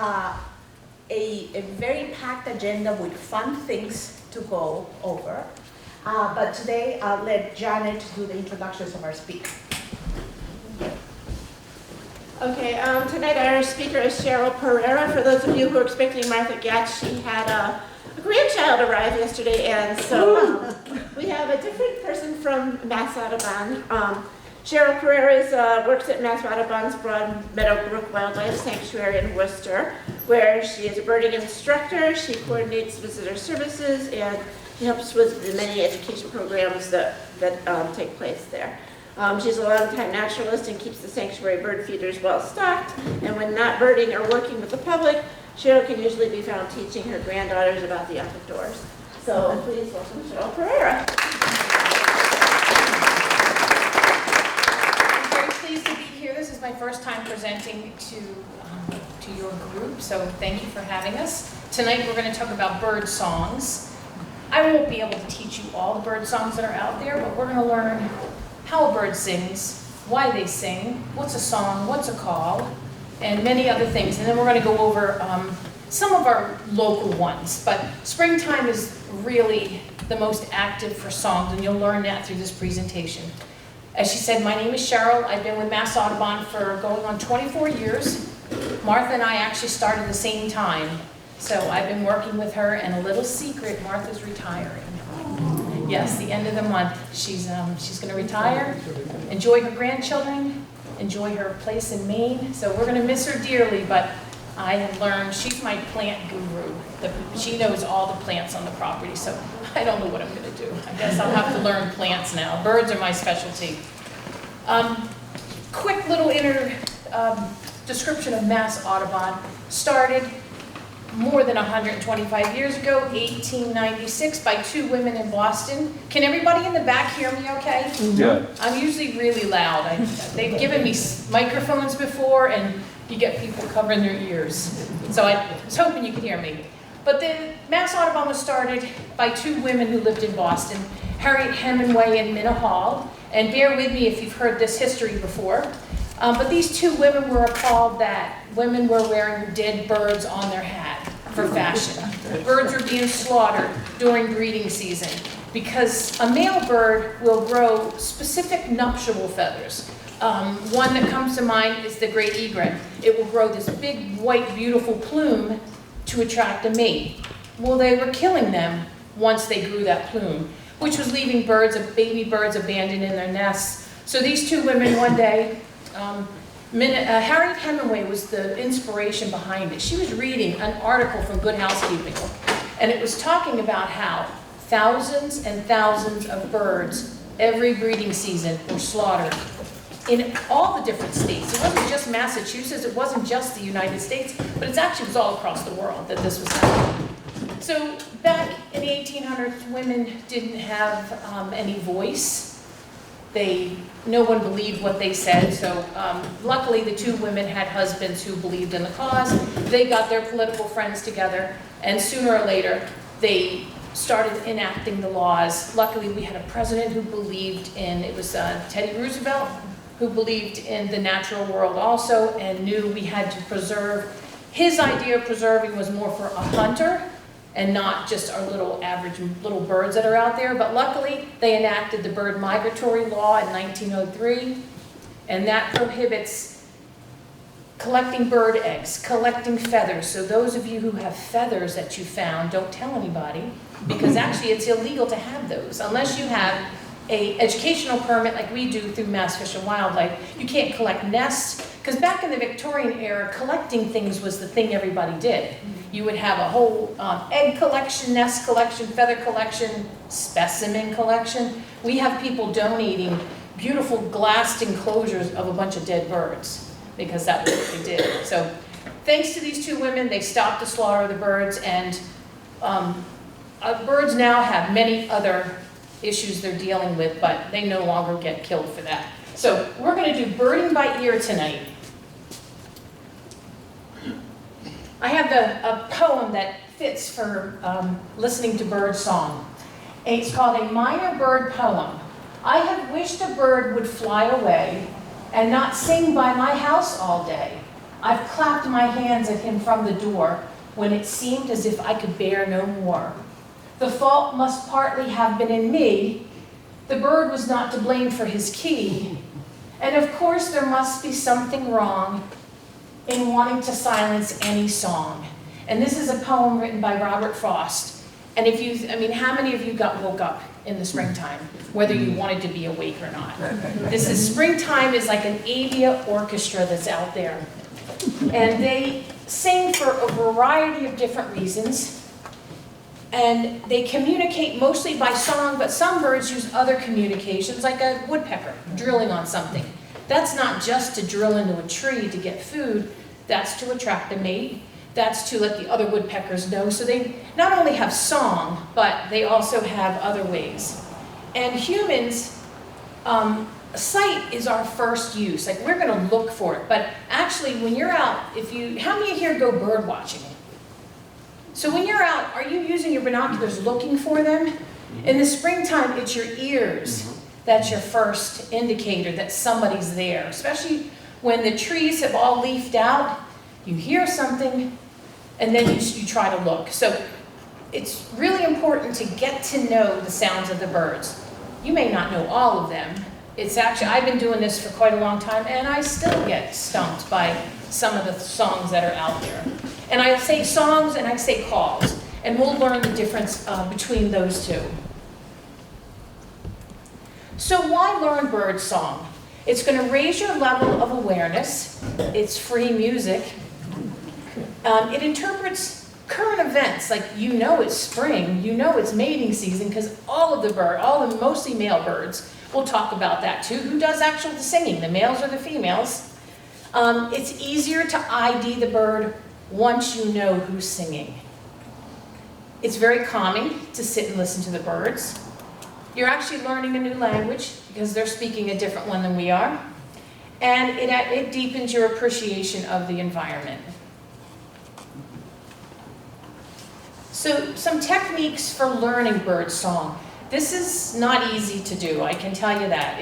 a very packed agenda with fun things to go over. But today I'll let Janet do the introductions of our speakers. Okay, tonight our speaker is Sheryl Pereira. For those of you who are expecting Martha Gatch, she had a grandchild arrive yesterday, and so we have a different person from Mass Audubon. Sheryl Pereira works at Mass Audubon's Broad Meadowbrook Wildlife Sanctuary in Worcester, where she is a birding instructor. She coordinates visitor services, and she helps with the many education programs that take place there. She's a long-time naturalist and keeps the sanctuary bird feeders well stocked. And when not birding or working with the public, Sheryl can usually be found teaching her granddaughters about the outdoors. So please welcome Sheryl Pereira. I'm very pleased to be here. This is my first time presenting to your group, so thank you for having us. Tonight we're going to talk about bird songs. I won't be able to teach you all the bird songs that are out there, but we're going to learn how a bird sings, why they sing, what's a song, what's a call, and many other things. And then we're going to go over some of our local ones. But springtime is really the most active for songs, and you'll learn that through this presentation. As she said, my name is Sheryl. I've been with Mass Audubon for going on 24 years. Martha and I actually started the same time. So I've been working with her, and a little secret, Martha's retiring. Yes, the end of the month. She's going to retire, enjoy her grandchildren, enjoy her place in Maine. So we're going to miss her dearly, but I have learned she's my plant guru. She knows all the plants on the property, so I don't know what I'm going to do. I guess I'll have to learn plants now. Birds are my specialty. Quick little description of Mass Audubon. Started more than 125 years ago, 1896, by two women in Boston. Can everybody in the back hear me okay? Yeah. I'm usually really loud. They've given me microphones before, and you get people covering their ears. So I was hoping you could hear me. But the Mass Audubon was started by two women who lived in Boston, Harriet Hemingway and Minna Hall. And bear with me if you've heard this history before. But these two women were appalled that women were wearing dead birds on their hat for fashion. Birds were being slaughtered during breeding season because a male bird will grow specific nuptial feathers. One that comes to mind is the great egret. It will grow this big, white, beautiful plume to attract a mate. Well, they were killing them once they grew that plume, which was leaving baby birds abandoned in their nests. So these two women one day, Harriet Hemingway was the inspiration behind it. She was reading an article from Good Housekeeping, and it was talking about how thousands and thousands of birds every breeding season were slaughtered in all the different states. It wasn't just Massachusetts, it wasn't just the United States, but it was all across the world that this was happening. So back in the 1800s, women didn't have any voice. No one believed what they said, so luckily the two women had husbands who believed in the cause. They got their political friends together, and sooner or later they started enacting the laws. Luckily we had a president who believed in, it was Teddy Roosevelt, who believed in the natural world also and knew we had to preserve. His idea of preserving was more for a hunter and not just our average little birds that are out there. But luckily, they enacted the bird migratory law in 1903, and that prohibits collecting bird eggs, collecting feathers. So those of you who have feathers that you found, don't tell anybody, because actually it's illegal to have those. Unless you have an educational permit like we do through Mass Fish and Wildlife, you can't collect nests, because back in the Victorian era, collecting things was the thing everybody did. You would have a whole egg collection, nest collection, feather collection, specimen collection. We have people donating beautiful glassed enclosures of a bunch of dead birds because that was what they did. So thanks to these two women, they stopped the slaughter of the birds, and birds now have many other issues they're dealing with, but they no longer get killed for that. So we're going to do birding by ear tonight. I have a poem that fits for listening to bird song. It's called A Minor Bird Poem. I have wished a bird would fly away and not sing by my house all day. I've clapped my hands at him from the door when it seemed as if I could bear no more. The fault must partly have been in me. The bird was not to blame for his key. And of course there must be something wrong in wanting to silence any song. And this is a poem written by Robert Frost. And if you, I mean, how many of you woke up in the springtime, whether you wanted to be awake or not? Springtime is like an Avia orchestra that's out there. And they sing for a variety of different reasons. And they communicate mostly by song, but some birds use other communications, like a woodpecker drilling on something. That's not just to drill into a tree to get food, that's to attract a mate. That's to let the other woodpeckers know. So they not only have song, but they also have other ways. And humans, sight is our first use. Like, we're going to look for it. But actually, when you're out, how many here go bird watching? So when you're out, are you using your binoculars looking for them? In the springtime, it's your ears. That's your first indicator that somebody's there. Especially when the trees have all leafed out, you hear something, and then you try to look. So it's really important to get to know the sounds of the birds. You may not know all of them. It's actually, I've been doing this for quite a long time, and I still get stumped by some of the songs that are out there. And I say songs and I say calls, and we'll learn the difference between those two. So why learn bird song? It's going to raise your level of awareness. It's free music. It interprets current events, like it's spring, it's mating season, because all the mostly male birds will talk about that too. Who does actual singing, the males or the females? It's easier to ID the bird once you know who's singing. It's very calming to sit and listen to the birds. You're actually learning a new language because they're speaking a different one than we are. And it deepens your appreciation of the environment. So some techniques for learning bird song. This is not easy to do, I can tell you that.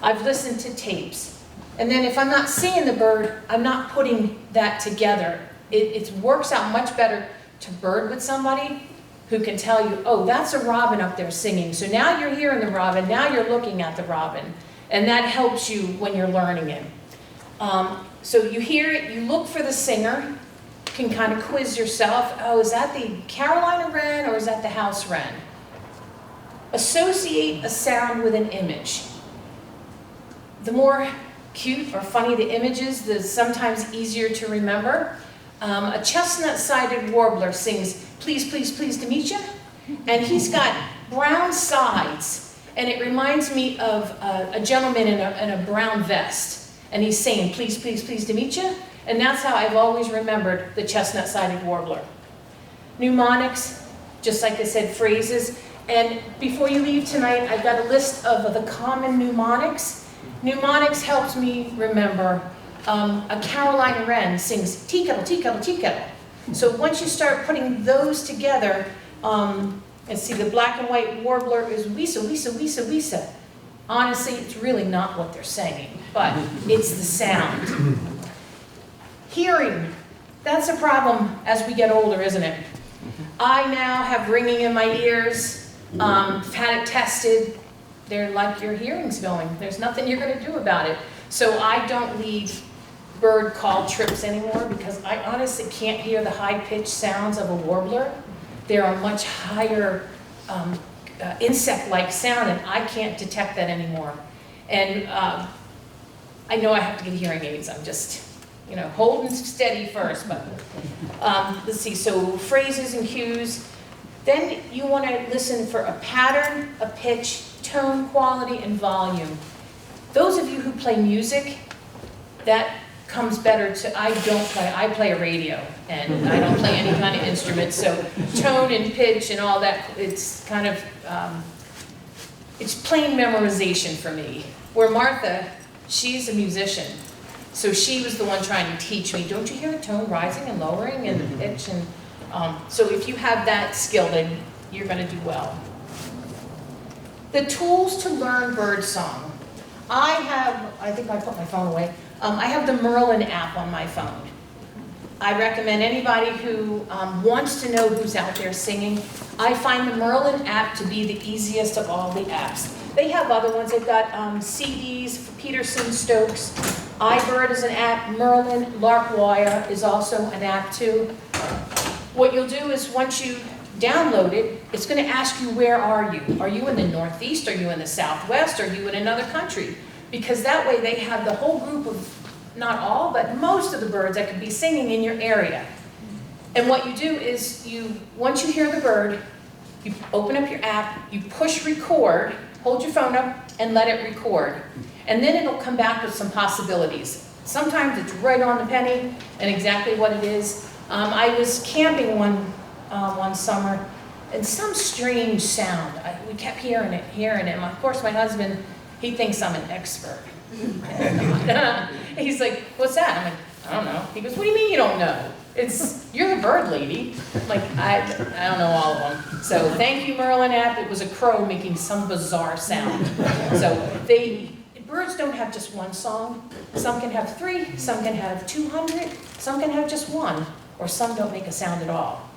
I've listened to tapes. And then if I'm not seeing the bird, I'm not putting that together. It works out much better to bird with somebody who can tell you, oh, that's a robin up there singing. So now you're hearing the robin, now you're looking at the robin. And that helps you when you're learning it. So you hear it, you look for the singer, you can kind of quiz yourself. Oh, is that the Carolina wren or is that the house wren? Associate a sound with an image. The more cute or funny the image is, the sometimes easier to remember. A chestnut-sided warbler sings, "Please, please, pleased to meet you." And he's got brown sides. And it reminds me of a gentleman in a brown vest. And he's saying, "Please, please, pleased to meet you." And that's how I've always remembered the chestnut-sided warbler. Mnemonics, just like I said, phrases. And before you leave tonight, I've got a list of the common mnemonics. Mnemonics helps me remember. A Carolina wren sings tea kettle, tea kettle, tea kettle. So once you start putting those together, and see the black and white warbler is wisa, wisa, wisa, wisa. Honestly, it's really not what they're saying, but it's the sound. Hearing, that's a problem as we get older, isn't it? I now have ringing in my ears, had it tested. They're like, your hearing's going. There's nothing you're going to do about it. So I don't lead bird call trips anymore because I honestly can't hear the high-pitched sounds of a warbler. They're a much higher insect-like sound, and I can't detect that anymore. And I know I have to get hearing aids. I'm just, holding steady first. But let's see. So phrases and cues. Then you want to listen for a pattern, a pitch, tone, quality, and volume. Those of you who play music, that comes better to, I play a radio, and I don't play any kind of instrument, so tone and pitch and all that, it's kind of, it's plain memorization for me. Where Martha, she's a musician, so she was the one trying to teach me, don't you hear the tone rising and lowering and the pitch? And so if you have that skill, then you're going to do well. The tools to learn bird song. I think I put my phone away. I have the Merlin app on my phone. I recommend anybody who wants to know who's out there singing. I find the Merlin app to be the easiest of all the apps. They have other ones. They've got CDs for Peterson, Stokes. iBird is an app. Merlin, Larkwire is also an app too. What you'll do is once you download it, it's going to ask you, where are you? Are you in the Northeast? Are you in the Southwest? Are you in another country? Because that way they have the whole group of, not all, but most of the birds that could be singing in your area. And what you do is once you hear the bird, you open up your app, you push record, hold your phone up and let it record. And then it'll come back with some possibilities. Sometimes it's right on the penny and exactly what it is. I was camping one summer and some strange sound. We kept hearing it. And of course my husband, he thinks I'm an expert. He's like, what's that? I'm like, I don't know. He goes, what do you mean you don't know? You're the bird lady. I'm like, I don't know all of them. So thank you, Merlin app. It was a crow making some bizarre sound. So birds don't have just one song. Some can have 3, some can have 200, some can have just one, or some don't make a sound at all.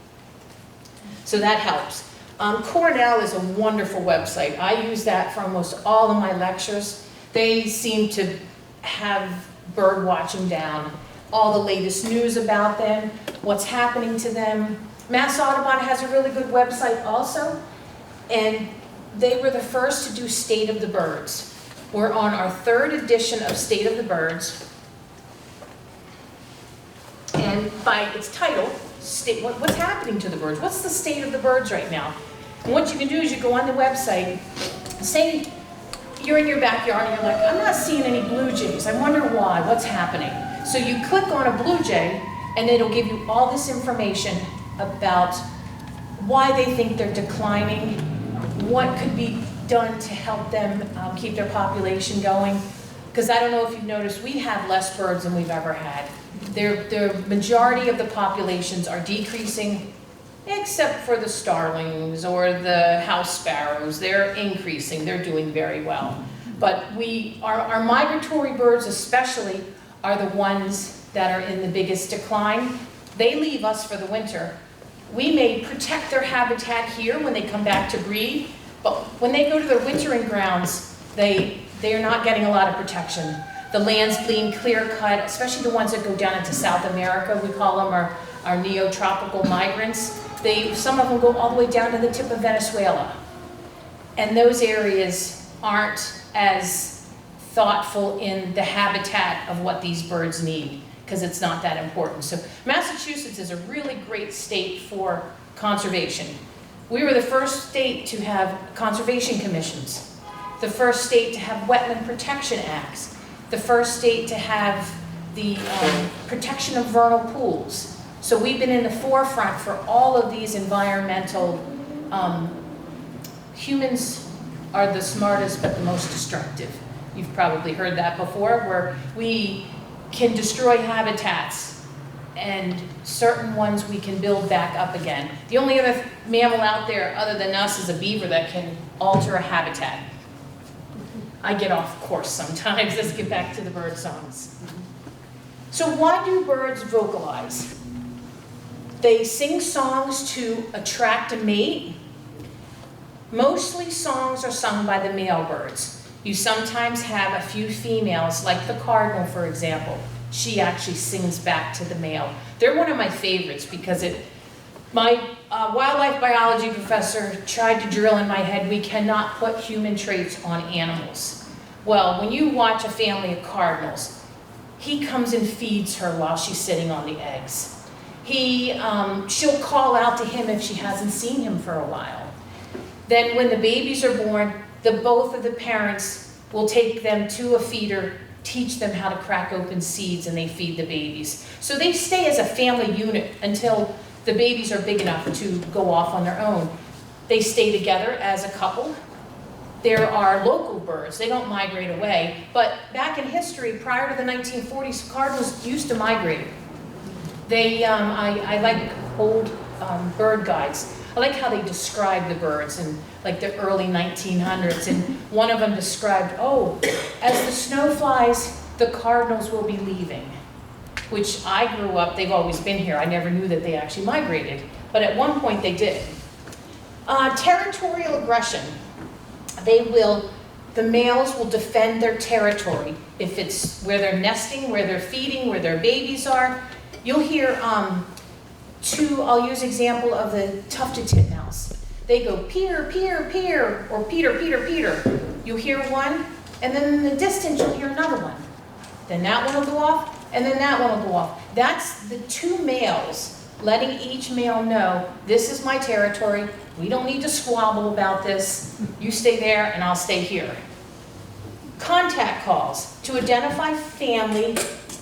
So that helps. Cornell is a wonderful website. I use that for almost all of my lectures. They seem to have bird watching down, all the latest news about them, what's happening to them. Mass Audubon has a really good website also, and they were the first to do State of the Birds. We're on our 3rd edition of State of the Birds, and by its title, what's happening to the birds? What's the state of the birds right now? And what you can do is you go on the website, say you're in your backyard and you're like, I'm not seeing any blue jays. I wonder why, what's happening? So you click on a blue jay and it'll give you all this information about why they think they're declining, what could be done to help them keep their population going. Because I don't know if you've noticed, we have less birds than we've ever had. The majority of the populations are decreasing, except for the starlings or the house sparrows. They're increasing, they're doing very well. But our migratory birds especially are the ones that are in the biggest decline. They leave us for the winter. We may protect their habitat here when they come back to breed, but when they go to their wintering grounds, they are not getting a lot of protection. The land's being clear-cut, especially the ones that go down into South America. We call them our neotropical migrants. Some of them go all the way down to the tip of Venezuela. And those areas aren't as thoughtful in the habitat of what these birds need, because it's not that important. So Massachusetts is a really great state for conservation. We were the first state to have conservation commissions, the first state to have wetland protection acts, the first state to have the protection of vernal pools. So we've been in the forefront for all of these environmental, humans are the smartest but the most destructive. You've probably heard that before, where we can destroy habitats and certain ones we can build back up again. The only other mammal out there other than us is a beaver that can alter a habitat. I get off course sometimes. Let's get back to the bird songs. So why do birds vocalize? They sing songs to attract a mate. Mostly songs are sung by the male birds. You sometimes have a few females, like the cardinal, for example. She actually sings back to the male. They're one of my favorites because my wildlife biology professor tried to drill in my head, we cannot put human traits on animals. Well, when you watch a family of cardinals, he comes and feeds her while she's sitting on the eggs. She'll call out to him if she hasn't seen him for a while. Then when the babies are born, both of the parents will take them to a feeder, teach them how to crack open seeds, and they feed the babies. So they stay as a family unit until the babies are big enough to go off on their own. They stay together as a couple. There are local birds. They don't migrate away. But back in history, prior to the 1940s, cardinals used to migrate. I like old bird guides. I like how they describe the birds in like the early 1900s. And one of them described, as the snow flies the cardinals will be leaving, which I grew up, they've always been here. I never knew that they actually migrated, but at one point they did. Territorial aggression. The males will defend their territory. If it's where they're nesting, where they're feeding, where their babies are. You'll hear I'll use example of the tufted titmouse. They go peer, peer, peer, or Peter, Peter, Peter. You hear one, and then in the distance you'll hear another one. Then that one will go off, and then that one will go off. That's the two males letting each male know, this is my territory. We don't need to squabble about this. You stay there and I'll stay here. Contact calls to identify family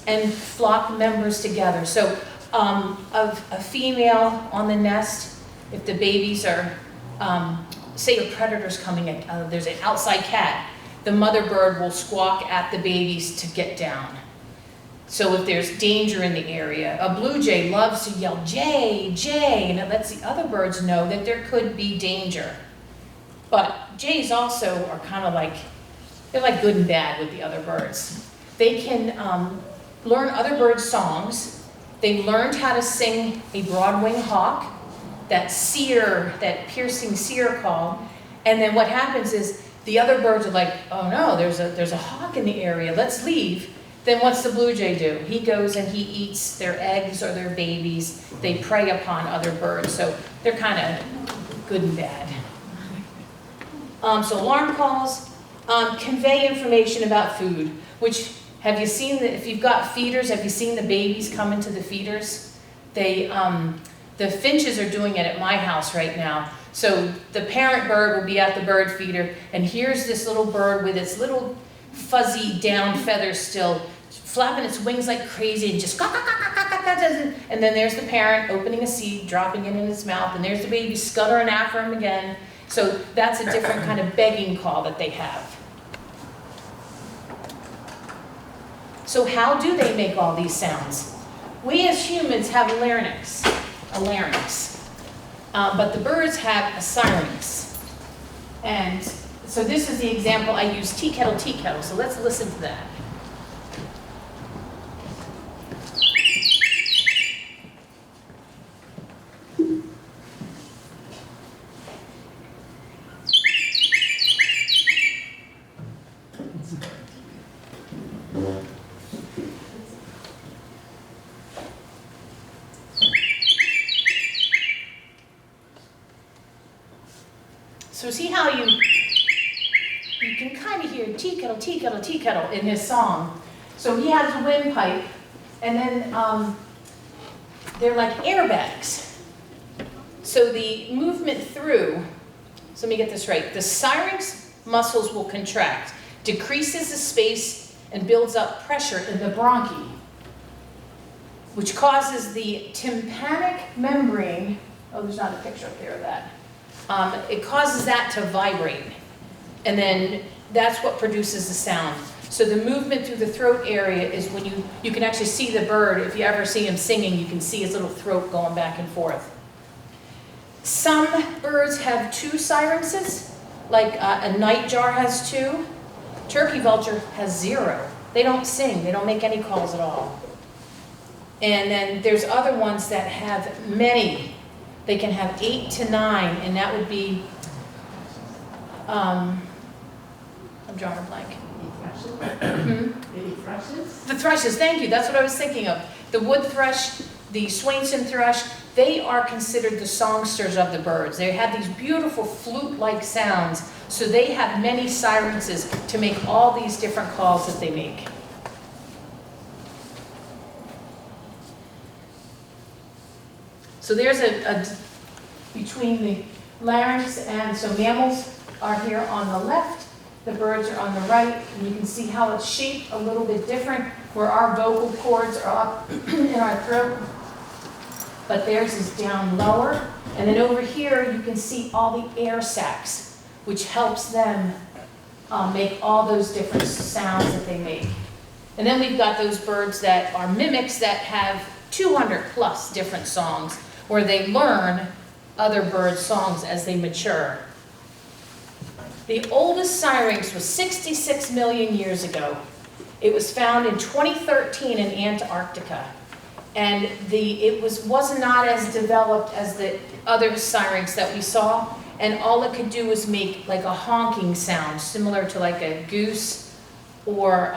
and flock members together. So of a female on the nest, if the babies are, say a predator's coming in, there's an outside cat, the mother bird will squawk at the babies to get down. So if there's danger in the area, a blue jay loves to yell, Jay, Jay, and it lets the other birds know that there could be danger. But jays also are kind of like, they're like good and bad with the other birds. They can learn other birds' songs. They learned how to sing a broad-winged hawk, that seer, that piercing seer call. And then what happens is the other birds are like, oh no, there's a hawk in the area, let's leave. Then what's the blue jay do? He goes and he eats their eggs or their babies. They prey upon other birds, so they're kind of good and bad. So alarm calls, convey information about food, which, have you seen, if you've got feeders, have you seen the babies come into the feeders? The finches are doing it at my house right now. So the parent bird will be at the bird feeder, and here's this little bird with its little fuzzy down feathers still, flapping its wings like crazy and just and then there's the parent opening a seed, dropping it in its mouth, and there's the baby scuttering after him again. So that's a different kind of begging call that they have. So how do they make all these sounds? We as humans have a larynx, but the birds have a syrinx. And so this is the example. I use tea kettle, so let's listen to that. So see how you can kind of hear tea kettle in his song. So he has a windpipe, and then they're like airbags. So the movement through, so let me get this right, the syrinx muscles will contract, decreases the space, and builds up pressure in the bronchi, which causes the tympanic membrane, oh, there's not a picture up there of that. It causes that to vibrate, and then that's what produces the sound. So the movement through the throat area is when you can actually see the bird. If you ever see him singing, you can see his little throat going back and forth. Some birds have two syrinxes, like a nightjar has two. Turkey vulture has 0. They don't sing, they don't make any calls at all. And then there's other ones that have many. They can have 8 to 9, and that would be, I'm drawing a blank. Maybe thrushes? The thrushes, thank you, that's what I was thinking of. The wood thrush, the Swainson thrush, they are considered the songsters of the birds. They have these beautiful flute-like sounds, so they have many syrinxes to make all these different calls that they make. So there's between the larynx, and so mammals are here on the left, the birds are on the right, and you can see how it's shaped a little bit different, where our vocal cords are up in our throat, but theirs is down lower. And then over here, you can see all the air sacs, which helps them make all those different sounds that they make. And then we've got those birds that are mimics that have 200 plus different songs, where they learn other birds' songs as they mature. The oldest syrinx was 66 million years ago, It was found in 2013 in Antarctica. And it was not as developed as the other syrinx that we saw. And all it could do was make like a honking sound, similar to like a goose or,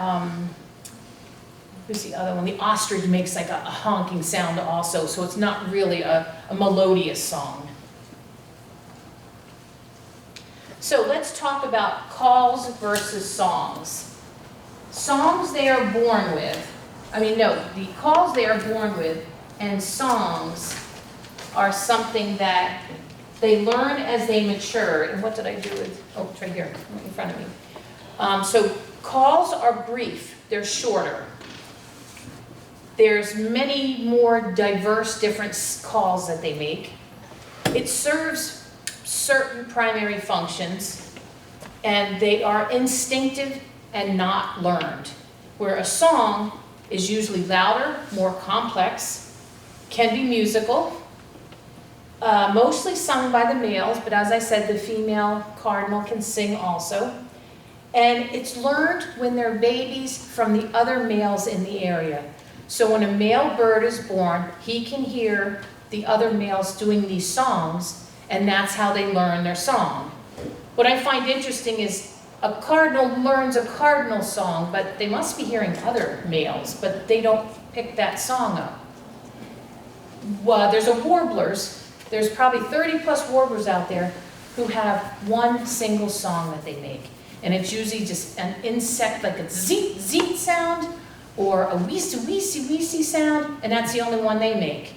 who's the other one? The ostrich makes like a honking sound also, so it's not really a melodious song. So let's talk about calls versus songs. Songs they are born with, the calls they are born with and songs are something that they learn as they mature. And what did I do with, oh, it's right here in front of me. So calls are brief, they're shorter. There's many more diverse different calls that they make. It serves certain primary functions, and they are instinctive and not learned. Where a song is usually louder, more complex, can be musical, mostly sung by the males, but as I said, the female cardinal can sing also. And it's learned when they're babies from the other males in the area. So when a male bird is born, he can hear the other males doing these songs, and that's how they learn their song. What I find interesting is a cardinal learns a cardinal song, but they must be hearing other males, but they don't pick that song up. Well, there's warblers. There's probably 30 plus warblers out there who have one single song that they make. And it's usually just an insect, like a zeet, zeet sound, or a weesty, weesty, weesty sound, and that's the only one they make.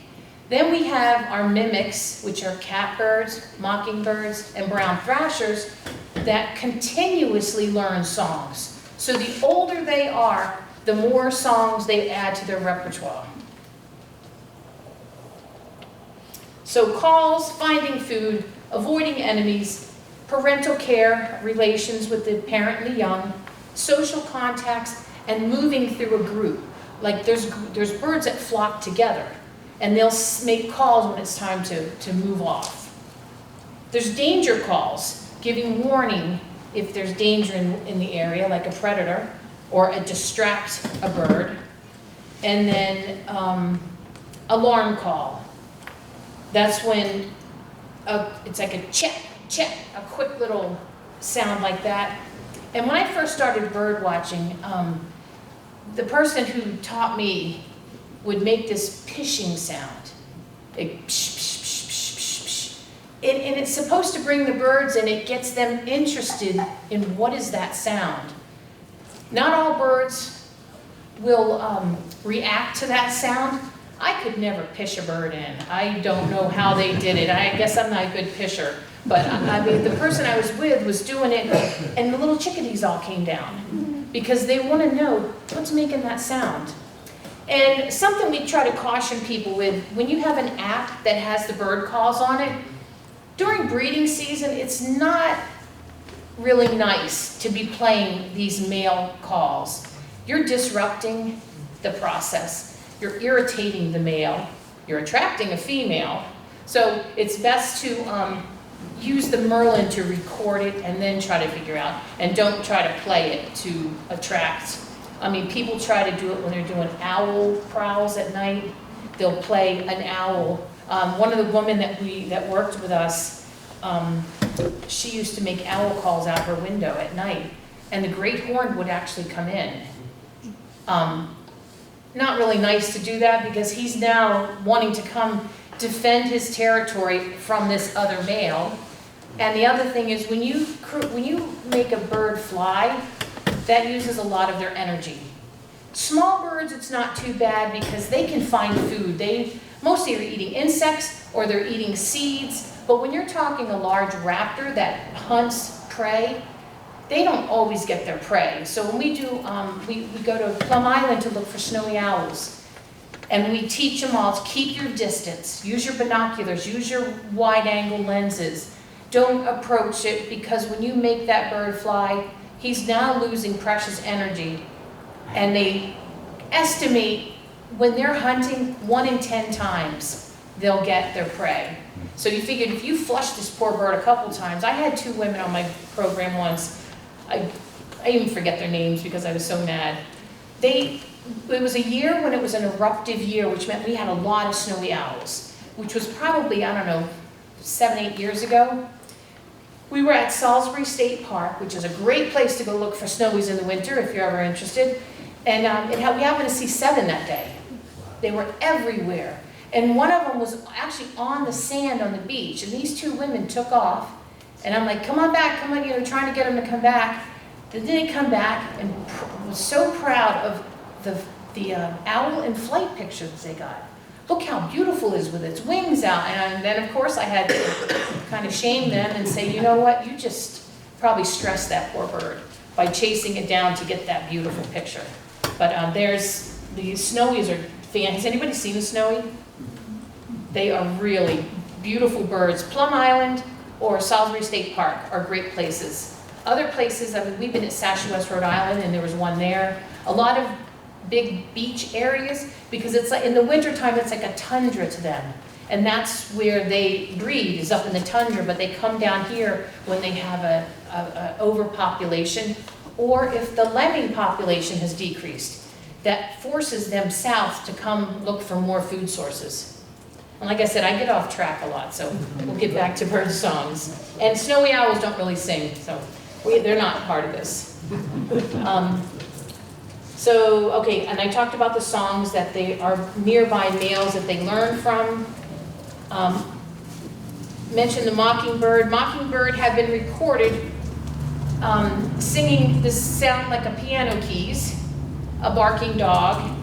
Then we have our mimics, which are catbirds, mockingbirds, and brown thrashers that continuously learn songs. So the older they are, the more songs they add to their repertoire. So calls, finding food, avoiding enemies, parental care, relations with the parent and the young, social contacts, and moving through a group. Like there's birds that flock together, and they'll make calls when it's time to move off. There's danger calls, giving warning if there's danger in the area, like a predator, or a distract a bird. And then alarm call. That's when it's like a check, check, a quick little sound like that. And when I first started bird watching, the person who taught me would make this pishing sound. Like psh, psh, psh, psh, psh, psh. And it's supposed to bring the birds and it gets them interested in what is that sound. Not all birds will react to that sound. I could never pish a bird in. I don't know how they did it. I guess I'm not a good pisher. But the person I was with was doing it, and the little chickadees all came down because they want to know what's making that sound. And something we try to caution people with, when you have an app that has the bird calls on it, during breeding season, it's not really nice to be playing these male calls. You're disrupting the process. You're irritating the male. You're attracting a female. So it's best to use the Merlin to record it and then try to figure out, and don't try to play it to attract. People try to do it when they're doing owl prowls at night. They'll play an owl. One of the women that worked with us, she used to make owl calls out her window at night, and the great horn would actually come in. Not really nice to do that because he's now wanting to come defend his territory from this other male. And the other thing is when you make a bird fly, that uses a lot of their energy. Small birds, it's not too bad because they can find food. They mostly are eating insects or they're eating seeds. But when you're talking a large raptor that hunts prey, they don't always get their prey. So when we do, we go to Plum Island to look for snowy owls. And we teach them all to keep your distance, use your binoculars, use your wide angle lenses. Don't approach it because when you make that bird fly, he's now losing precious energy. And they estimate when they're hunting, 1 in 10 times they'll get their prey. So you figured if you flush this poor bird a couple times, I had 2 women on my program once, I even forget their names because I was so mad. it was a year when it was an eruptive year, which meant we had a lot of snowy owls, which was probably, I don't know, 7, 8 years ago. We were at Salisbury State Park, which is a great place to go look for snowies in the winter if you're ever interested. And we happened to see 7 that day. They were everywhere. And one of them was actually on the sand on the beach. And these 2 women took off. And I'm like, come on back, come on, trying to get them to come back. Then they come back and was so proud of the owl in flight pictures they got. Look how beautiful it is with its wings out. And then, of course, I had to kind of shame them and say, you know what, you just probably stressed that poor bird by chasing it down to get that beautiful picture. But there's, the snowies are fan. Has anybody seen a snowy? They are really beautiful birds. Plum Island or Salisbury State Park are great places. Other places, I mean, we've been at West, Rhode Island, and there was one there. A lot of big beach areas, because it's like in the wintertime, it's like a tundra to them. And that's where they breed, is up in the tundra, but they come down here when they have a overpopulation, or if the lemming population has decreased. That forces them south to come look for more food sources. And like I said, I get off track a lot, so we'll get back to bird songs. And snowy owls don't really sing, so they're not part of this. Okay, and I talked about the songs that they are nearby males that they learn from. Mentioned the mockingbird. Mockingbird have been recorded singing this sound like a piano keys, a barking dog,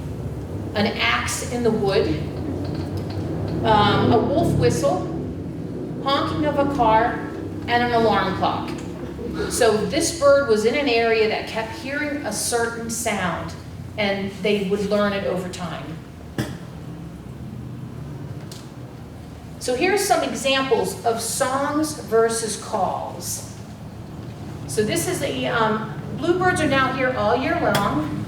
an axe in the wood, a wolf whistle, honking of a car, and an alarm clock. So this bird was in an area that kept hearing a certain sound, and they would learn it over time. So here's some examples of songs versus calls. So this is bluebirds are now here all year long.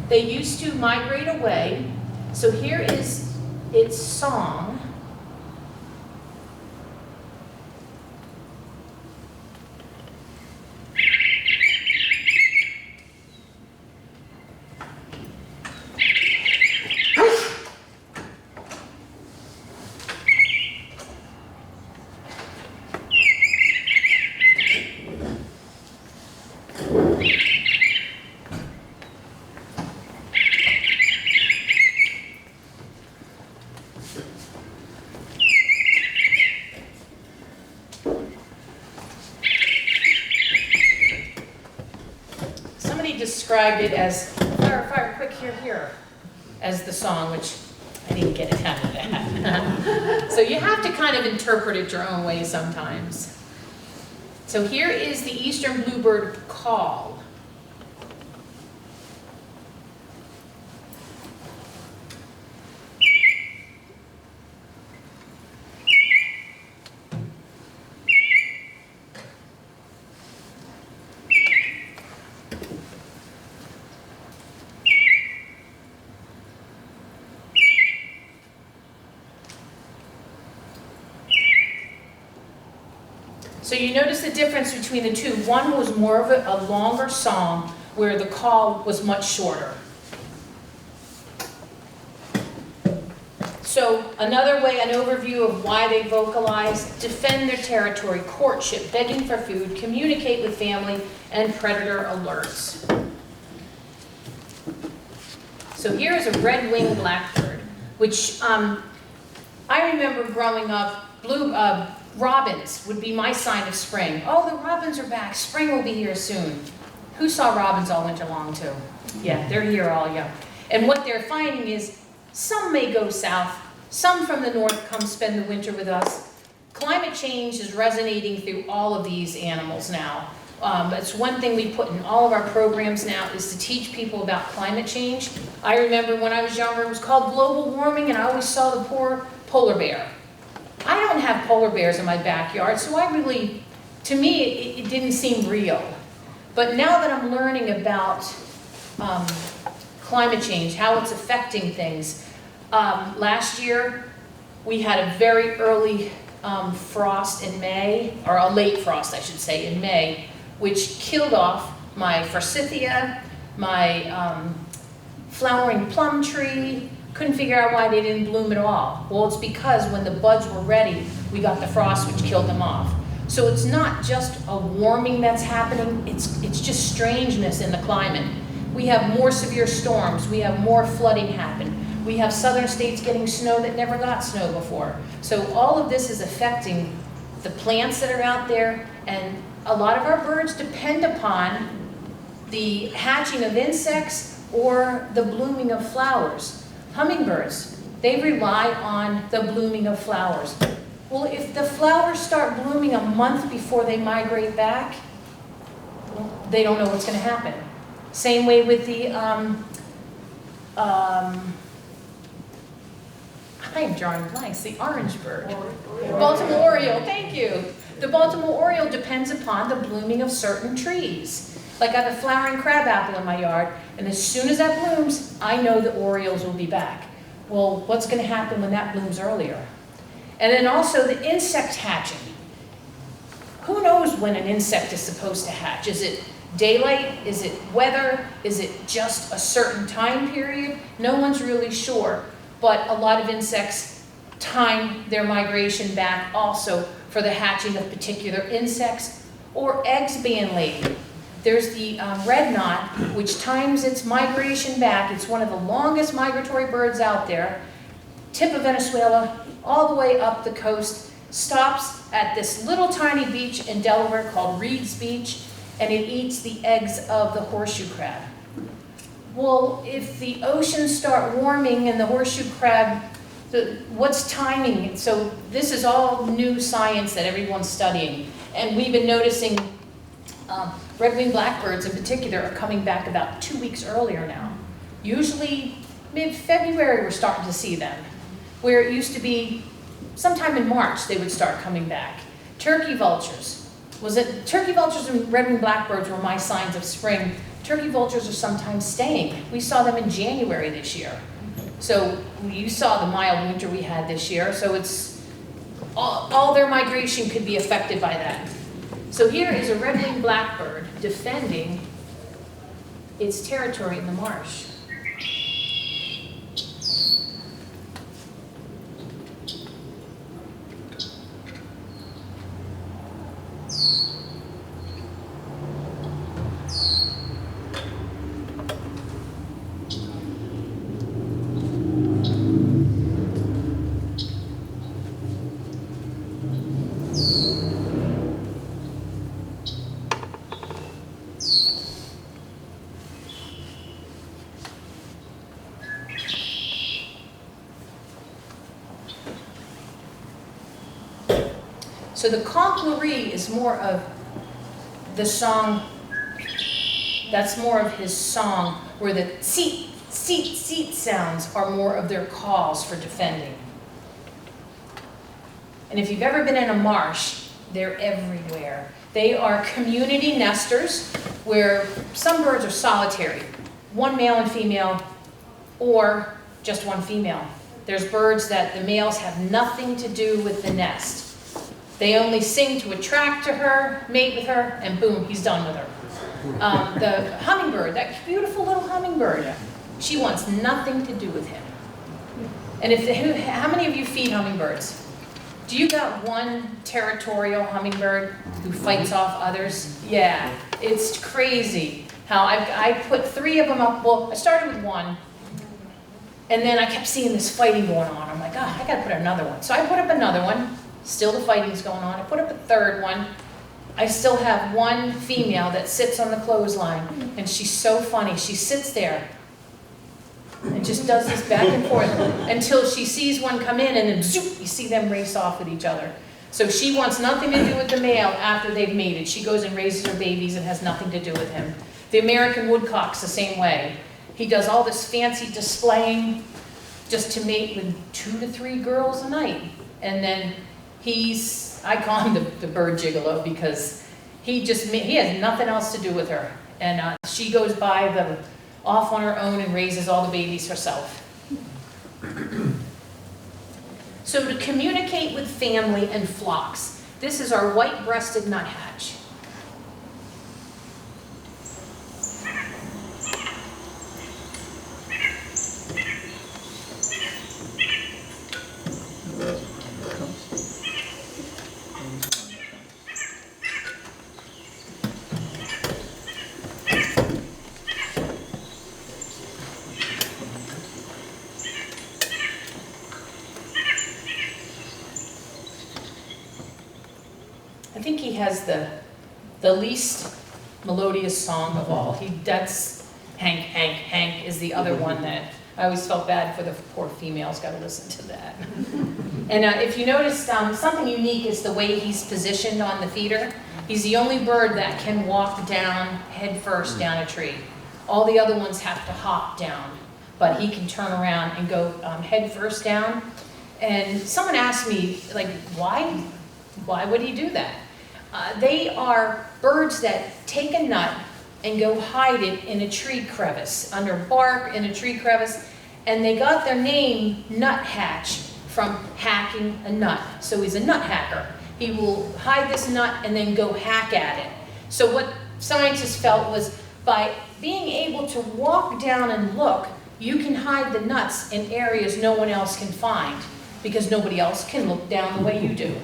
They used to migrate away. So here is its song. Described it as fire, fire, quick, here, here, as the song, which I didn't get it out of that. So you have to kind of interpret it your own way sometimes. So here is the eastern bluebird call. So you notice the difference between the two. One was more of a longer song where the call was much shorter. So another way, an overview of why they vocalize: defend their territory, courtship, begging for food, communicate with family, and predator alerts. So here is a red-winged blackbird, which I remember growing up, robins would be my sign of spring. Oh, the robins are back. Spring will be here soon. Who saw robins all winter long too? Yeah, they're here all young. And what they're finding is some may go south, some from the north come spend the winter with us. Climate change is resonating through all of these animals now. It's one thing we put in all of our programs now is to teach people about climate change. I remember when I was younger, it was called global warming, and I always saw the poor polar bear. I don't have polar bears in my backyard, so to me, it didn't seem real. But now that I'm learning about climate change, how it's affecting things, last year we had a very early frost in May, or a late frost, I should say, in May, which killed off my forsythia, my flowering plum tree. Couldn't figure out why they didn't bloom at all. Well, it's because when the buds were ready, we got the frost which killed them off. So it's not just a warming that's happening, it's just strangeness in the climate. We have more severe storms, we have more flooding happen. We have southern states getting snow that never got snow before. So all of this is affecting the plants that are out there, and a lot of our birds depend upon the hatching of insects or the blooming of flowers. Hummingbirds, they rely on the blooming of flowers. Well, if the flowers start blooming a month before they migrate back, well, they don't know what's going to happen. Same way with the, I am drawing blanks, the orange bird. Baltimore Oriole, thank you. The Baltimore Oriole depends upon the blooming of certain trees. Like I have a flowering crabapple in my yard, and as soon as that blooms, I know the orioles will be back. Well, what's going to happen when that blooms earlier? And then also the insect hatching. Who knows when an insect is supposed to hatch? Is it daylight? Is it weather? Is it just a certain time period? No one's really sure, but a lot of insects time their migration back also for the hatching of particular insects or eggs being laid. There's the red knot, which times its migration back. It's one of the longest migratory birds out there. Tip of Venezuela, all the way up the coast, stops at this little tiny beach in Delaware called Reed's Beach, and it eats the eggs of the horseshoe crab. Well, if the oceans start warming and the horseshoe crab, what's timing it? So this is all new science that everyone's studying, and we've been noticing red-winged blackbirds in particular are coming back about 2 weeks earlier now. Usually mid-February we're starting to see them, where it used to be sometime in March they would start coming back. Turkey vultures. Turkey vultures and red-winged blackbirds were my signs of spring. Turkey vultures are sometimes staying. We saw them in January this year. So you saw the mild winter we had this year, so it's all their migration could be affected by that. So here is a red-winged blackbird defending its territory in the marsh. So the conqueree is more of the song, that's more of his song, where the seat, seat, seat sounds are more of their calls for defending. And if you've ever been in a marsh, they're everywhere. They are community nesters, where some birds are solitary, one male and female, or just one female. There's birds that the males have nothing to do with the nest. They only sing to attract to her, mate with her, and boom, he's done with her. The hummingbird, that beautiful little hummingbird, she wants nothing to do with him. And how many of you feed hummingbirds? Do you got one territorial hummingbird who fights off others? Yeah, it's crazy how I put 3 of them up. Well, I started with one, and then I kept seeing this fighting going on. I'm like, I gotta put another one. So I put up another one. Still the fighting's going on. I put up a 3rd one. I still have one female that sits on the clothesline, and she's so funny. She sits there and just does this back and forth until she sees one come in, and then zoop, you see them race off with each other. So she wants nothing to do with the male after they've mated. She goes and raises her babies and has nothing to do with him. The American woodcock's the same way. He does all this fancy displaying just to mate with 2 to 3 girls a night, and then I call him the bird gigolo, because he has nothing else to do with her. And she goes by off on her own and raises all the babies herself. So to communicate with family and flocks, this is our white-breasted nuthatch. has the least melodious song of all. That's Hank, Hank, Hank is the other one that I always felt bad for the poor females, got to listen to that. And if you notice, something unique is the way he's positioned on the feeder. He's the only bird that can walk down head first down a tree. All the other ones have to hop down, but he can turn around and go head first down. And someone asked me, like, why would he do that? They are birds that take a nut and go hide it in a tree crevice, under bark in a tree crevice, and they got their name nuthatch from hacking a nut. So he's a nut hacker. He will hide this nut and then go hack at it. So what scientists felt was by being able to walk down and look, you can hide the nuts in areas no one else can find, because nobody else can look down the way you do.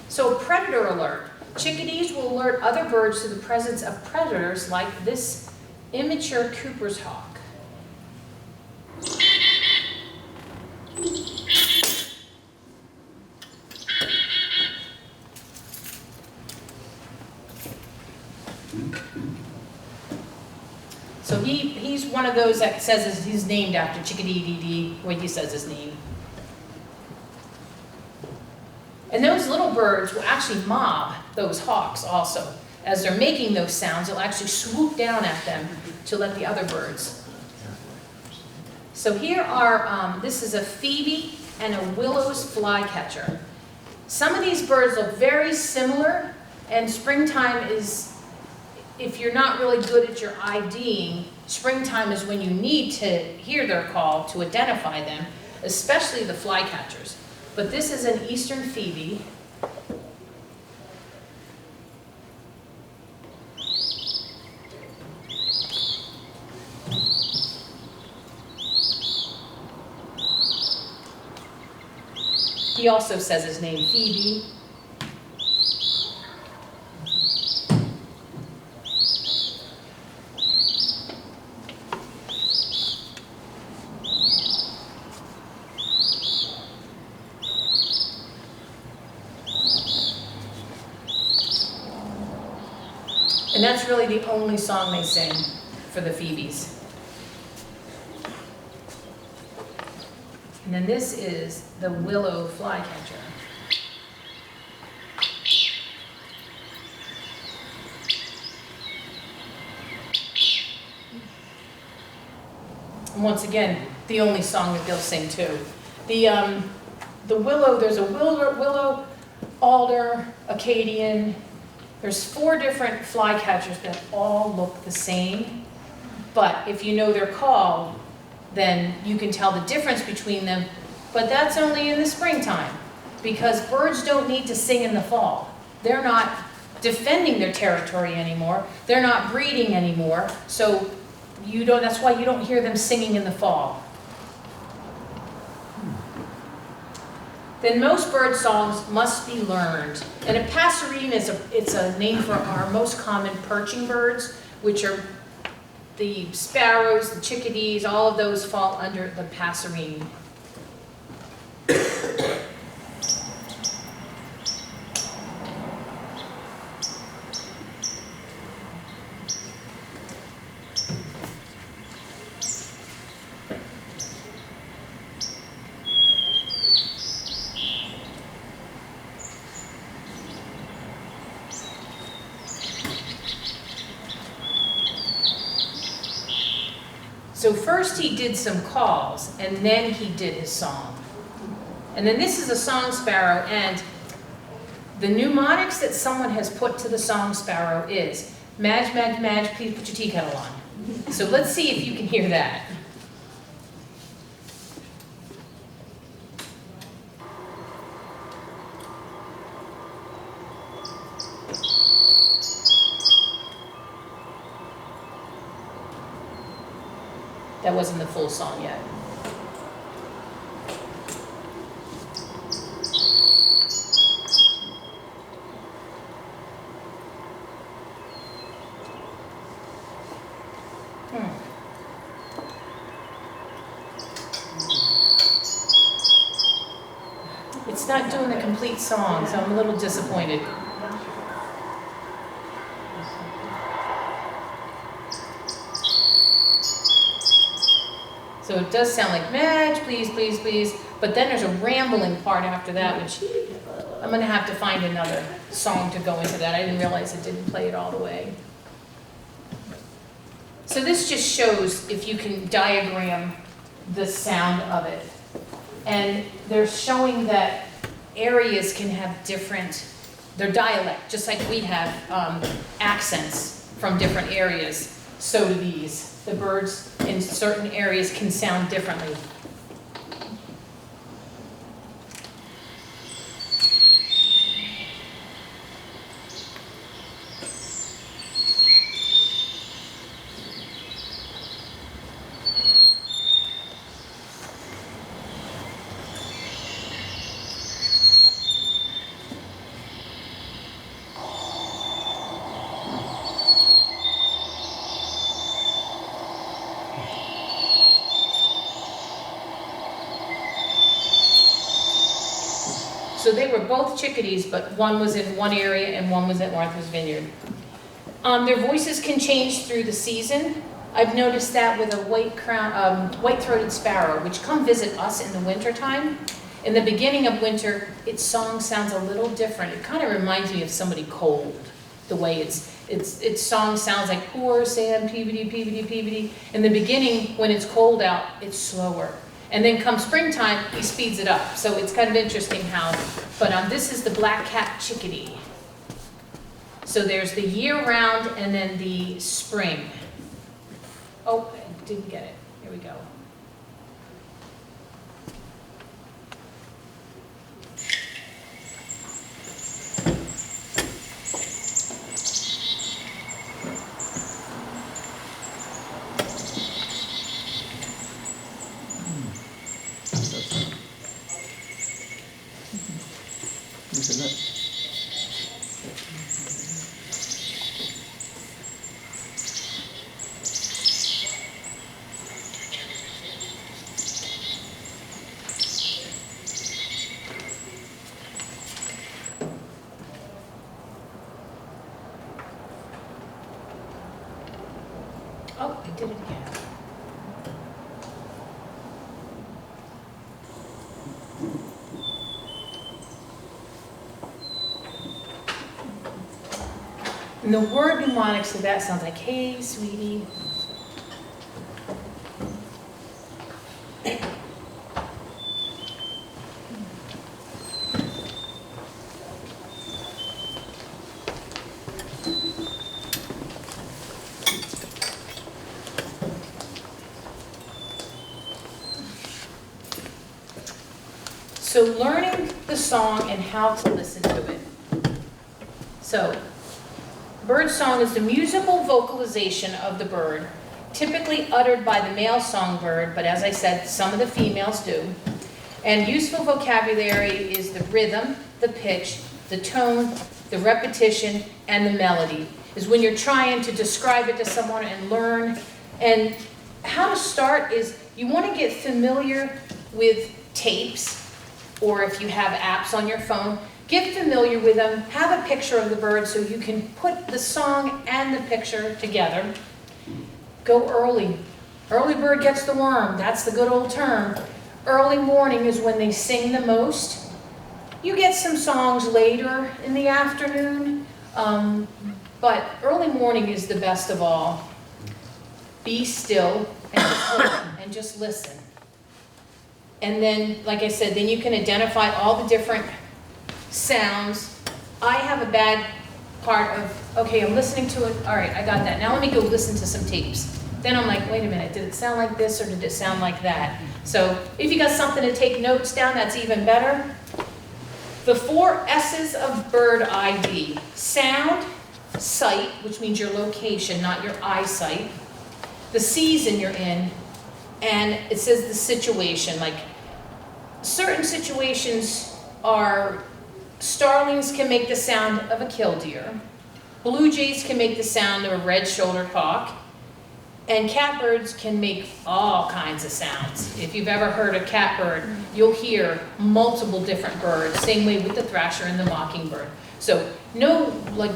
So predator alert. Chickadees will alert other birds to the presence of predators like this immature Cooper's hawk. So he's one of those that says he's named after Chickadee when he says his name. And those little birds will actually mob those hawks also. As they're making those sounds, they'll actually swoop down at them to let the other birds. So here are, this is a phoebe and a willow's flycatcher. Some of these birds look very similar, and springtime is, if you're not really good at your IDing, springtime is when you need to hear their call to identify them, especially the flycatchers. But this is an eastern phoebe. He also says his name, Phoebe. And that's really the only song they sing for the phoebes. And then this is the willow flycatcher. And once again, the only song that they'll sing too. The willow, there's a willow, alder, Acadian. There's 4 different flycatchers that all look the same. But if you know their call, then you can tell the difference between them. But that's only in the springtime, because birds don't need to sing in the fall. They're not defending their territory anymore. They're not breeding anymore. So that's why you don't hear them singing in the fall. Then most bird songs must be learned. And a passerine it's a name for our most common perching birds, which are the sparrows, the chickadees, all of those fall under the passerine. So first he did some calls, and then he did his song. And then this is a song sparrow, and the mnemonics that someone has put to the song sparrow is, Madge, Madge, Madge, please put your tea kettle on. So let's see if you can hear that. That wasn't the full song yet. It's it's not doing the complete song, so I'm a little disappointed. So it does sound like, Madge, please, please, please. But then there's a rambling part after that, which I'm gonna have to find another song to go into that. I didn't realize it didn't play it all the way. So this just shows if you can diagram the sound of it. And they're showing that areas can have different, their dialect, just like we have accents from different areas, so do these. The birds in certain areas can sound differently. So they were both chickadees, but one was in one area and one was at Martha's Vineyard. Their voices can change through the season. I've noticed that with a white-throated sparrow, which come visit us in the wintertime. In the beginning of winter, its song sounds a little different. It kind of reminds me of somebody cold, the way its song sounds like poor Sam, peebity, peebity, peebity. In the beginning, when it's cold out, it's slower. And then come springtime, he speeds it up. So it's kind of interesting how, but this is the black-capped chickadee. So there's the year-round and then the spring. Oh, I didn't get it. Here we go. Oh, I did it again. And the word mnemonics of that sounds like, hey, sweetie. So learning the song and how to listen to it. So, bird song is the musical vocalization of the bird, typically uttered by the male songbird, but as I said, some of the females do. And useful vocabulary is the rhythm, the pitch, the tone, the repetition, and the melody. Is when you're trying to describe it to someone and learn. And how to start is you want to get familiar with tapes, or if you have apps on your phone, get familiar with them, have a picture of the bird so you can put the song and the picture together. Go early. Early bird gets the worm, that's the good old term. Early morning is when they sing the most. You get some songs later in the afternoon, but early morning is the best of all. Be still and just listen. And then, like I said, then you can identify all the different sounds. I have a bad part of, okay, I'm listening to it, all right, I got that. Now let me go listen to some tapes. Then I'm like, wait a minute, did it sound like this or did it sound like that? So if you got something to take notes down, that's even better. The 4 S's of bird ID. Sound, sight, which means your location, not your eyesight. The season you're in, and it says the situation, like certain situations are, starlings can make the sound of a killdeer, blue jays can make the sound of a red-shouldered hawk, And catbirds can make all kinds of sounds. If you've ever heard a catbird, you'll hear multiple different birds, same way with the thrasher and the mockingbird. So know like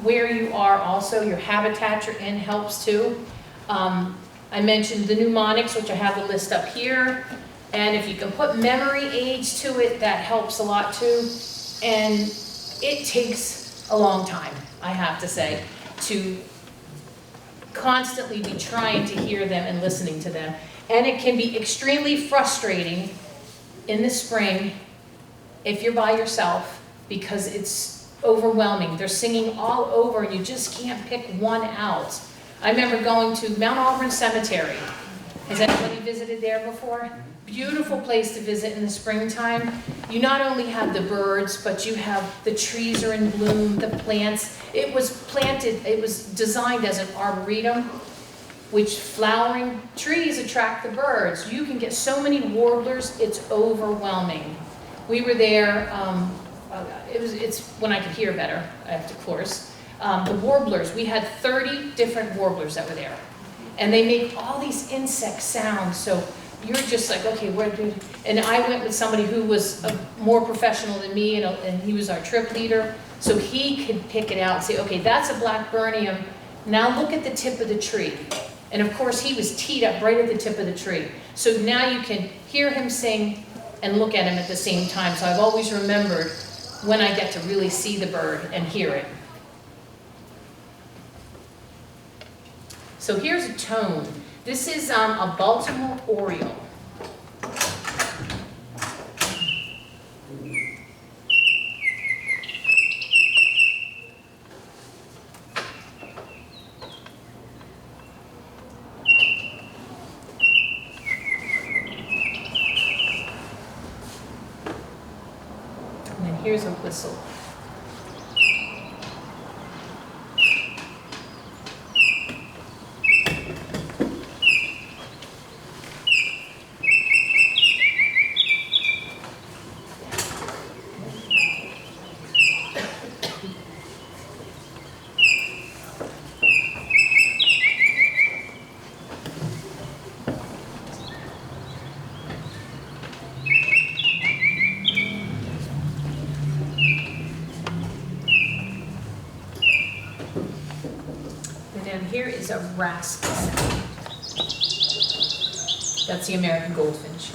where you are also, your habitat you're in helps too. I mentioned the mnemonics, which I have the list up here. And if you can put memory aids to it, that helps a lot too. And it takes a long time, I have to say, to constantly be trying to hear them and listening to them. And it can be extremely frustrating in the spring if you're by yourself because it's overwhelming. They're singing all over and you just can't pick one out. I remember going to Mount Auburn Cemetery. Has anybody visited there before? Beautiful place to visit in the springtime. You not only have the birds, but you have the trees are in bloom, the plants. It was planted, it was designed as an arboretum, which flowering trees attract the birds. You can get so many warblers, it's overwhelming. We were there, it's when I could hear better, of course. The warblers, we had 30 different warblers that were there. And they make all these insect sounds, so you're just like, okay, where do... And I went with somebody who was more professional than me, and he was our trip leader, so he could pick it out and say, okay, that's a blackburnium, now look at the tip of the tree. And of course, he was teed up right at the tip of the tree. So now you can hear him sing and look at him at the same time. So I've always remembered when I get to really see the bird and hear it. So here's a tone. This is a Baltimore Oriole. And then here's a whistle. Here is a raspy sound. That's the American goldfinch.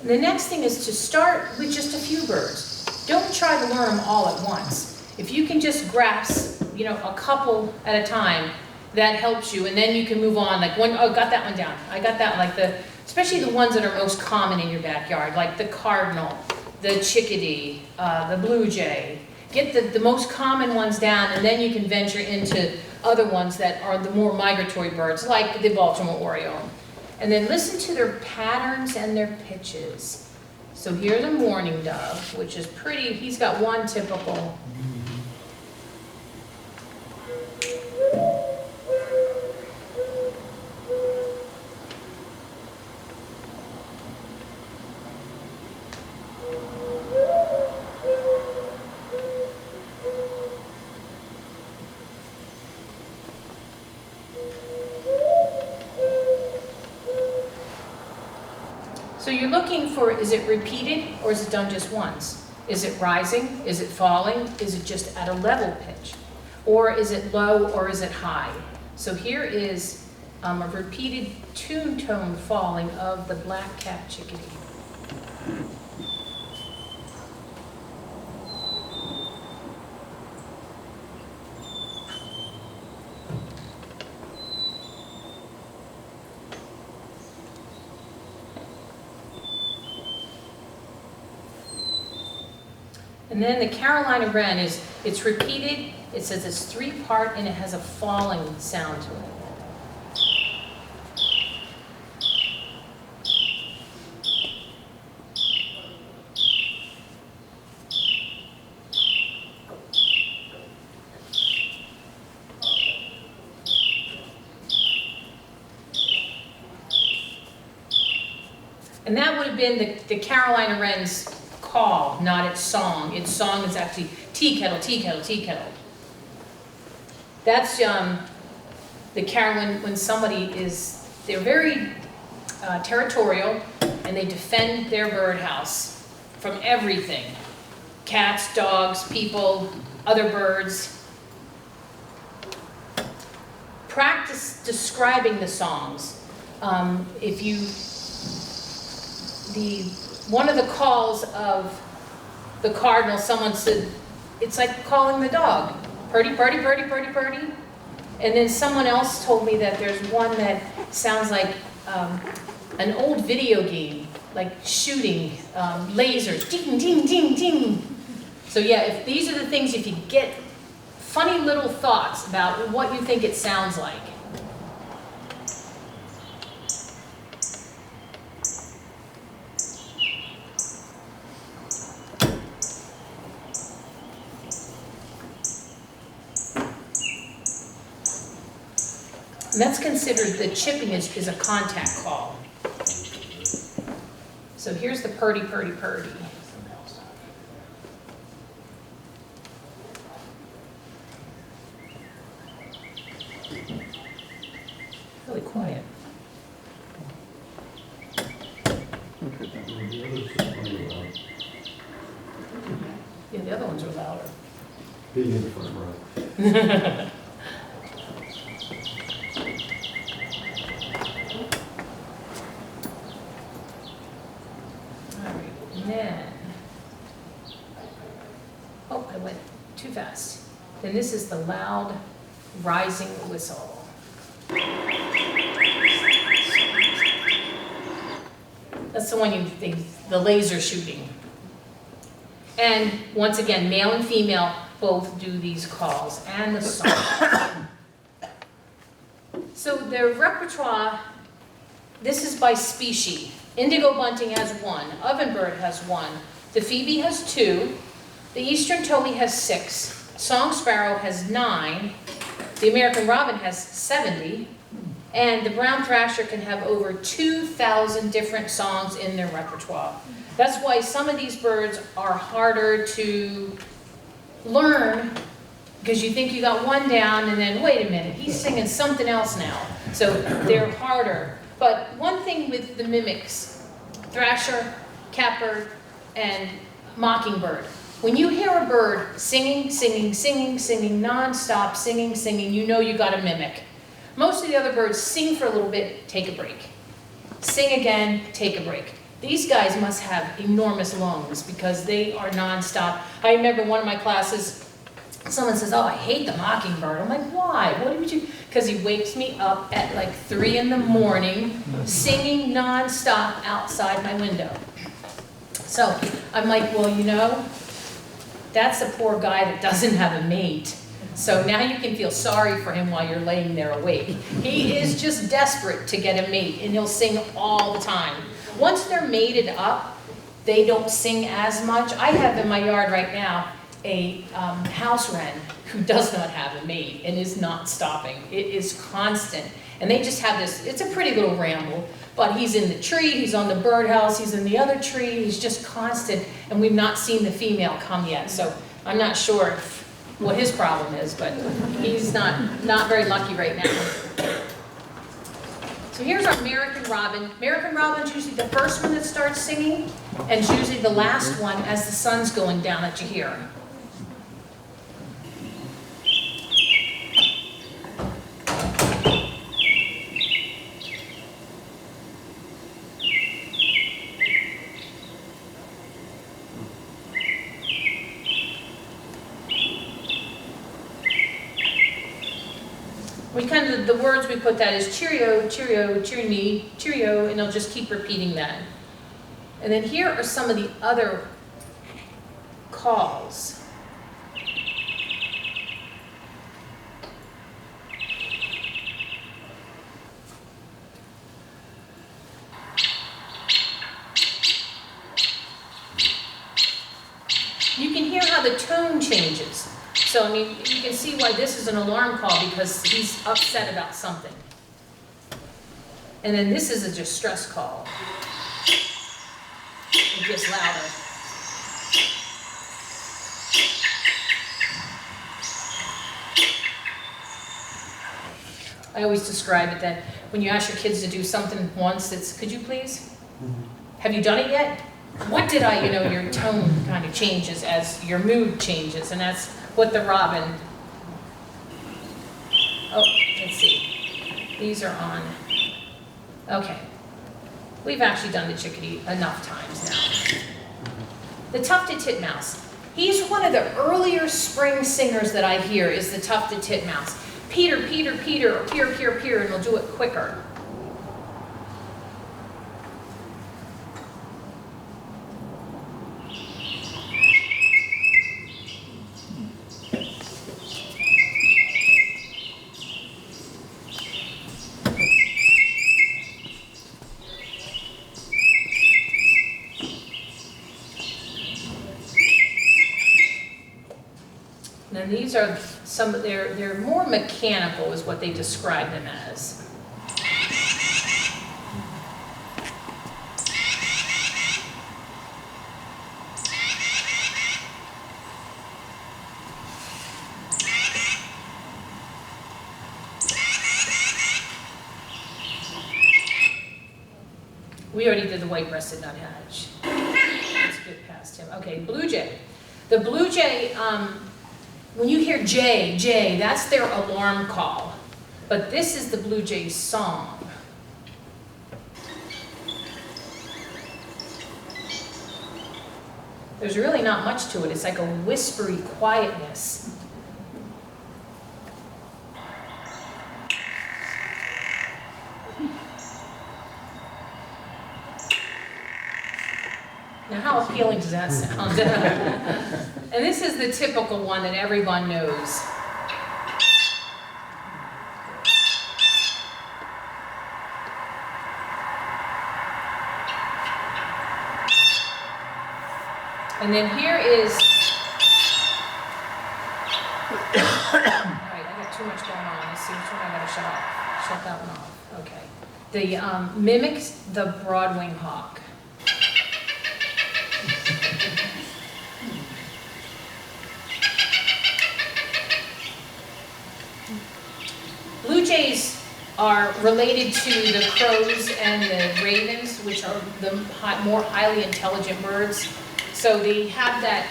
The next thing is to start with just a few birds. Don't try to learn them all at once. If you can just grasp, a couple at a time, that helps you, and then you can move on. Like got that one down. I got that, especially the ones that are most common in your backyard, like the cardinal, the chickadee, the blue jay. Get the most common ones down, and then you can venture into other ones that are the more migratory birds, like the Baltimore Oriole. And then listen to their patterns and their pitches. So here's a mourning dove, which is pretty, he's got one typical. So you're looking for, is it repeated or is it done just once? Is it rising? Is it falling? Is it just at a level pitch? Or is it low or is it high? So here is a repeated tune tone falling of the black-capped chickadee. And then the Carolina Wren it's repeated, it says it's 3-part and it has a falling sound to it. And that would have been the Carolina wren's call, not its song. Its song is actually tea kettle, tea kettle, tea kettle. That's the Carolyn, when somebody is, they're very territorial, and they defend their birdhouse from everything. Cats, dogs, people, other birds. Practice describing the songs. One of the calls of the cardinal, someone said, it's like calling the dog. Purdy, purdy, purdy, purdy, purdy. And then someone else told me that there's one that sounds like an old video game, like shooting lasers, ding, ding, ding, ding. So yeah, if these are the things, if you get funny little thoughts about what you think it sounds like. And that's considered, the chipping is a contact call. So here's the purdy, purdy, purdy. Really quiet. Yeah, the other ones are louder. Being in the front row. Then, oh, I went too fast. Then this is the loud rising whistle. That's the one you think, the laser shooting. And once again, male and female both do these calls, and the song. So their repertoire, this is by species. Indigo bunting has 1, ovenbird has 1, the phoebe has 2, the eastern towhee has 6, song sparrow has 9, the American robin has 70, and the brown thrasher can have over 2,000 different songs in their repertoire. That's why some of these birds are harder to learn, because you think you got one down, and then, wait a minute, he's singing something else now. So they're harder. But one thing with the mimics, thrasher, catbird, and mockingbird, when you hear a bird singing, singing, singing, singing, non-stop, singing, singing, you know you got a mimic. Most of the other birds sing for a little bit, take a break. Sing again, take a break. These guys must have enormous lungs because they are non-stop. I remember one of my classes, someone says, oh, I hate the mockingbird. I'm like, why? What did you? Because he wakes me up at like 3 in the morning, singing non-stop outside my window. So I'm like, well, you know, that's a poor guy that doesn't have a mate. So now you can feel sorry for him while you're laying there awake. He is just desperate to get a mate, and he'll sing all the time. Once they're mated up, they don't sing as much. I have in my yard right now a house wren who does not have a mate and is not stopping. It is constant. And they just have this, it's a pretty little ramble, but he's in the tree, he's on the birdhouse, he's in the other tree, he's just constant, and we've not seen the female come yet. So I'm not sure what his problem is, but he's not very lucky right now. So here's our American robin. American robin's usually the first one that starts singing, and it's usually the last one as the sun's going down that you hear. We kind of, the words we put that is cheerio, cheerio, cheer me, cheerio, and they'll just keep repeating that. And then here are some of the other calls. You can hear how the tone changes. So, I mean, you can see why this is an alarm call, because he's upset about something. And then this is a distress call. it gets louder. I always describe it that when you ask your kids to do something once, it's, could you please? Have you done it yet? What did I, your tone kind of changes as your mood changes, and that's what the robin, oh, let's see, these are on, okay. We've actually done the chickadee enough times now. The tufted titmouse. He's one of the earlier spring singers that I hear is the tufted titmouse. Peter, Peter, Peter, or Peer, Peer, Peer, and he'll do it quicker. And these are some of they're more mechanical is what they describe them as. We already did the white-breasted nuthatch. Let's get past him. Okay, blue jay. The blue jay, when you hear jay, jay, that's their alarm call. But this is the blue jay's song. There's really not much to it. It's like a whispery quietness. Now, how appealing does that sound? And this is the typical one that everyone knows. And then here is, all right, I got too much going on. Let's see which one I gotta shut off. Shut that one off, okay. The mimics the broadwing hawk. Blue jays are related to the crows and the ravens, which are the more highly intelligent birds. So they have that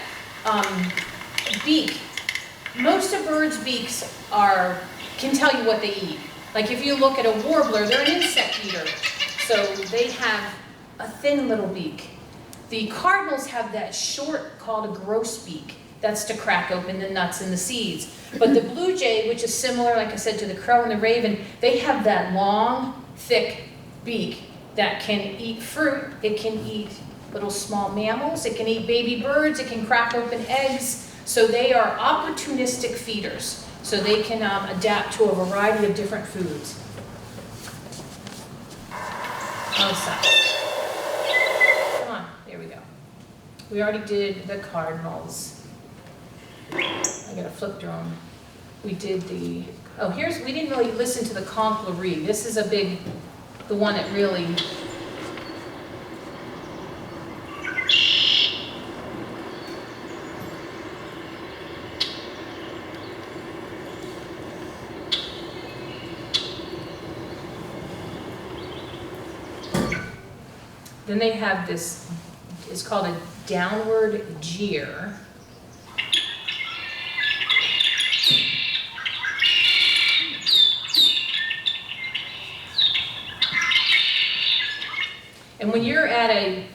beak. Most of birds' beaks can tell you what they eat. Like if you look at a warbler, they're an insect eater. So they have a thin little beak. The cardinals have that short, called a grosbeak. That's to crack open the nuts and the seeds. But the blue jay, which is similar, like I said, to the crow and the raven, they have that long, thick beak that can eat fruit. It can eat little small mammals. It can eat baby birds. It can crack open eggs. So they are opportunistic feeders. So they can adapt to a variety of different foods. Come on, there we go. We already did the cardinals. I got a flip drone. We did the, we didn't really listen to the conclaurie. This is the one that really, then they have this, it's called a downward jeer. And when you're at a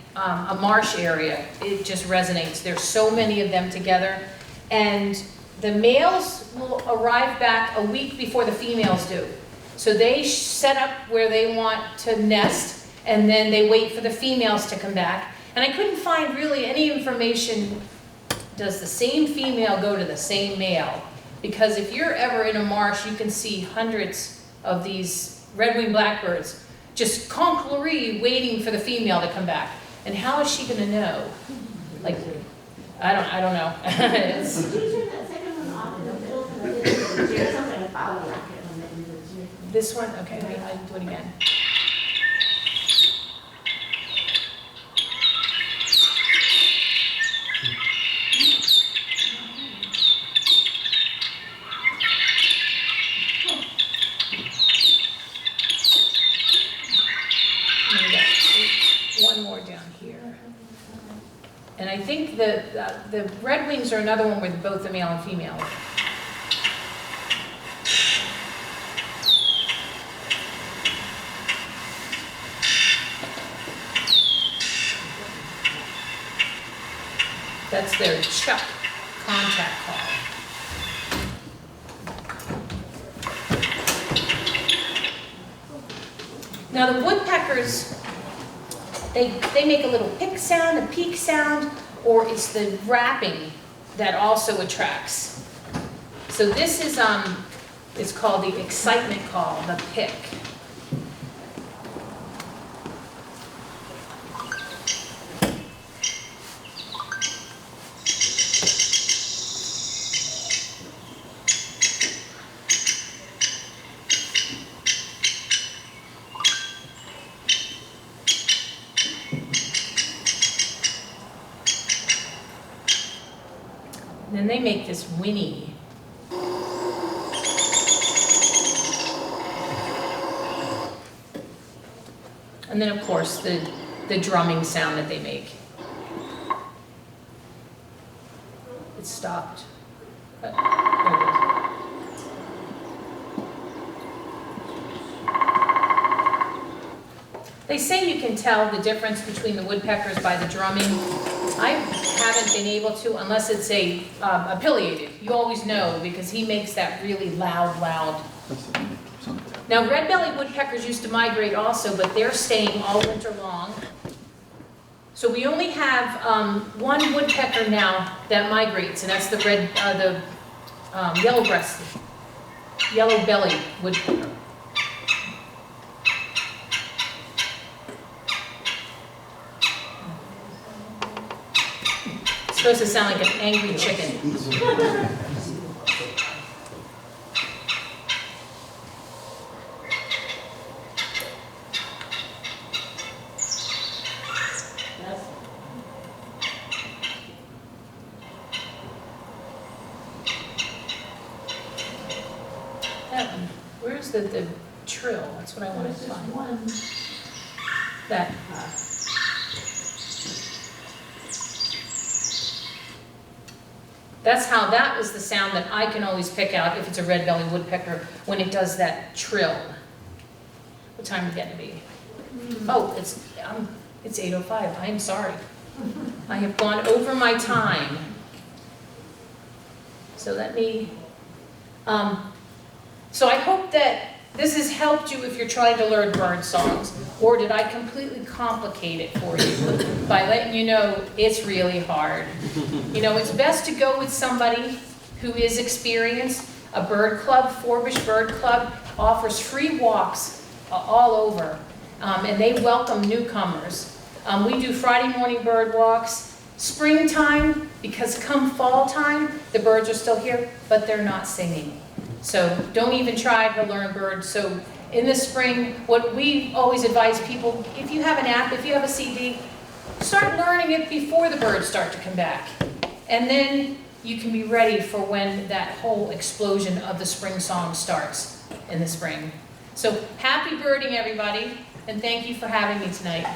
marsh area, it just resonates. There's so many of them together. And the males will arrive back a week before the females do. So they set up where they want to nest, and then they wait for the females to come back. And I couldn't find really any information, does the same female go to the same male? Because if you're ever in a marsh, you can see hundreds of these red-winged blackbirds just conclaurie waiting for the female to come back. And how is she gonna know? Like, I don't know. This one? Okay, wait, I'll do it again. And we got one more down here. And I think the red wings are another one with both the male and female. That's their chuck contact call. Now the woodpeckers, they make a little pick sound, a peak sound, or it's the rapping that also attracts. So this is it's called the excitement call, the pick. And then they make this whinny. And then of course the drumming sound that they make. It stopped. But there it is. They say you can tell the difference between the woodpeckers by the drumming. I haven't been able to unless it's a pileated. You always know because he makes that really loud. Now red-bellied woodpeckers used to migrate also, but they're staying all winter long. So we only have one woodpecker now that migrates, and that's the yellow-bellied woodpecker. It's supposed to sound like an angry chicken. Where's the trill? That's what I wanted to find. That. That's how that was the sound that I can always pick out if it's a red-bellied woodpecker when it does that trill. What time is it getting to be? Oh, it's 8:05. I am sorry. I have gone over my time. So let me. So I hope that this has helped you if you're trying to learn bird songs, or did I completely complicate it for you by letting you know it's really hard? You know, it's best to go with somebody who is experienced. A bird club, Forbush Bird Club, offers free walks all over, and they welcome newcomers. We do Friday morning bird walks, springtime, because come fall time, the birds are still here, but they're not singing. So don't even try to learn birds. So in the spring, what we always advise people, if you have an app, if you have a CD, start learning it before the birds start to come back. And then you can be ready for when that whole explosion of the spring song starts in the spring. So happy birding, everybody, and thank you for having me tonight.